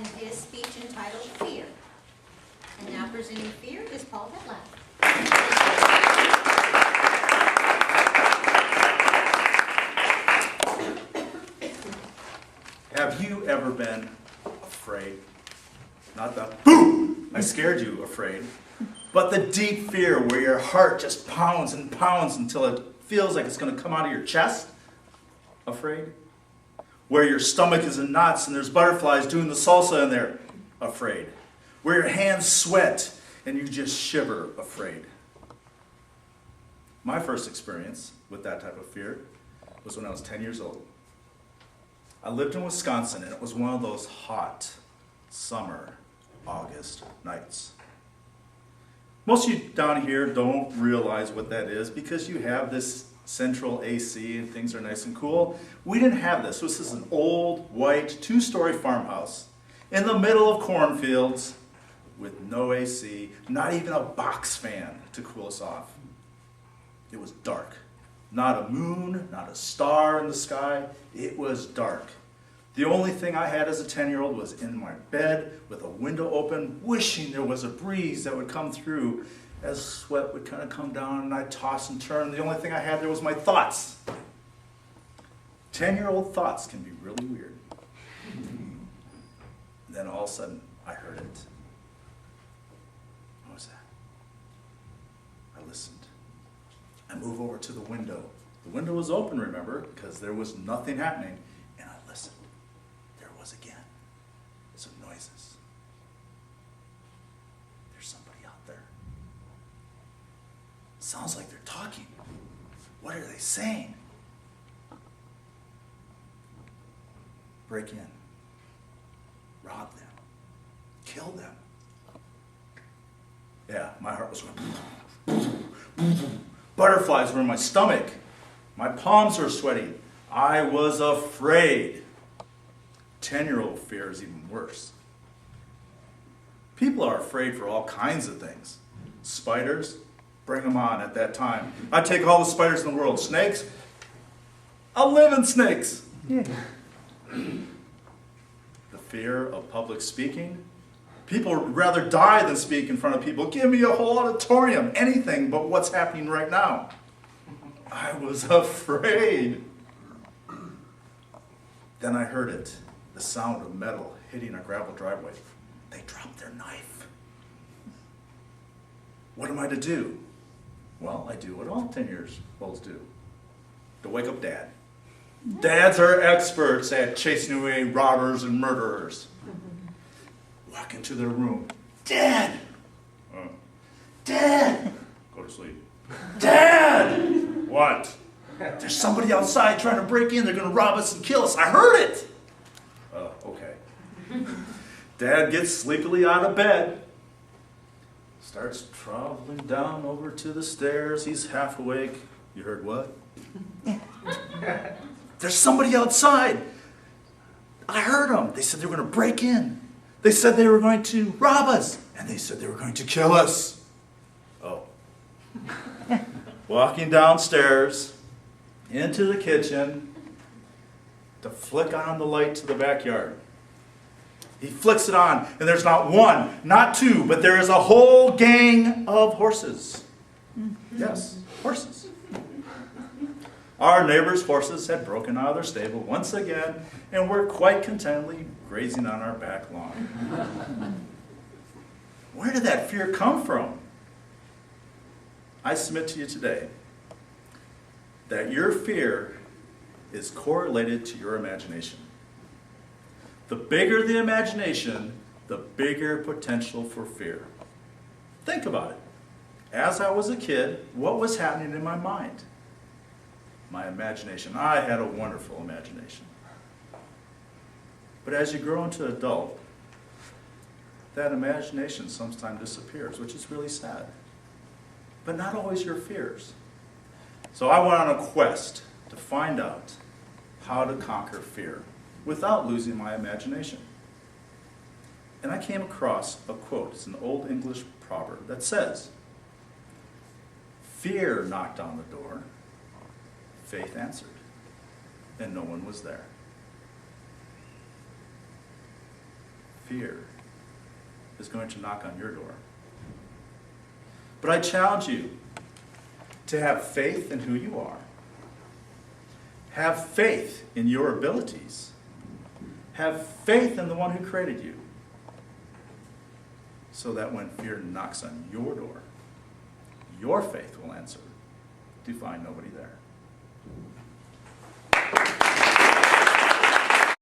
and his speech entitled Fear. And now presenting Fear is Paul Hetlab. Have you ever been afraid? Not the boom, I scared you afraid, but the deep fear where your heart just pounds and pounds until it feels like it's going to come out of your chest? Afraid? Where your stomach is in knots and there's butterflies doing the salsa in there? Afraid. Where your hands sweat and you just shiver? Afraid. My first experience with that type of fear was when I was 10 years old. I lived in Wisconsin, and it was one of those hot summer August nights. Most of you down here don't realize what that is because you have this central AC and things are nice and cool. We didn't have this. This is an old, white, two-story farmhouse in the middle of cornfields with no AC, not even a box fan to cool us off. It was dark. Not a moon, not a star in the sky. It was dark. The only thing I had as a 10-year-old was in my bed with a window open, wishing there was a breeze that would come through as sweat would kind of come down and I'd toss and turn. The only thing I had there was my thoughts. 10-year-old thoughts can be really weird. And then all of a sudden, I heard it. What was that? I listened. I move over to the window. The window was open, remember, because there was nothing happening. And I listened. There was again some noises. There's somebody out there. Sounds like they're talking. What are they saying? Break in. Rob them. Kill them. Yeah, my heart was going. Butterflies were in my stomach. My palms were sweating. I was afraid. 10-year-old fear is even worse. People are afraid for all kinds of things. Spiders, bring them on at that time. I'd take all the spiders in the world. Snakes, I'll live in snakes. Yeah. The fear of public speaking. People would rather die than speak in front of people. Give me a whole auditorium, anything but what's happening right now. I was afraid. Then I heard it, the sound of metal hitting a gravel driveway. They dropped their knife. What am I to do? Well, I do what all 10-year-olds do. To wake up Dad. Dads are experts at chasing away robbers and murderers. Walk into their room. Dad! Dad! Go to sleep. Dad! What? There's somebody outside trying to break in. They're going to rob us and kill us. I heard it! Okay. Dad gets sleepily out of bed. Starts traveling down over to the stairs. He's half awake. You heard what? There's somebody outside. I heard them. They said they were going to break in. They said they were going to rob us. And they said they were going to kill us. Oh. Walking downstairs into the kitchen to flick on the light to the backyard. He flicks it on, and there's not one, not two, but there is a whole gang of horses. Yes, horses. Our neighbor's horses had broken out of their stable once again, and were quite contentedly grazing on our back lawn. Where did that fear come from? I submit to you today that your fear is correlated to your imagination. The bigger the imagination, the bigger potential for fear. Think about it. As I was a kid, what was happening in my mind? My imagination. I had a wonderful imagination. But as you grow into an adult, that imagination sometimes disappears, which is really sad. But not always your fears. So I went on a quest to find out how to conquer fear without losing my imagination. And I came across a quote. It's an old English proverb that says, "Fear knocked on the door, faith answered, and no one was there." fear is going to knock on your door. But I challenge you to have faith in who you are. Have faith in your abilities. Have faith in the one who created you. So that when fear knocks on your door, your faith will answer to find nobody there.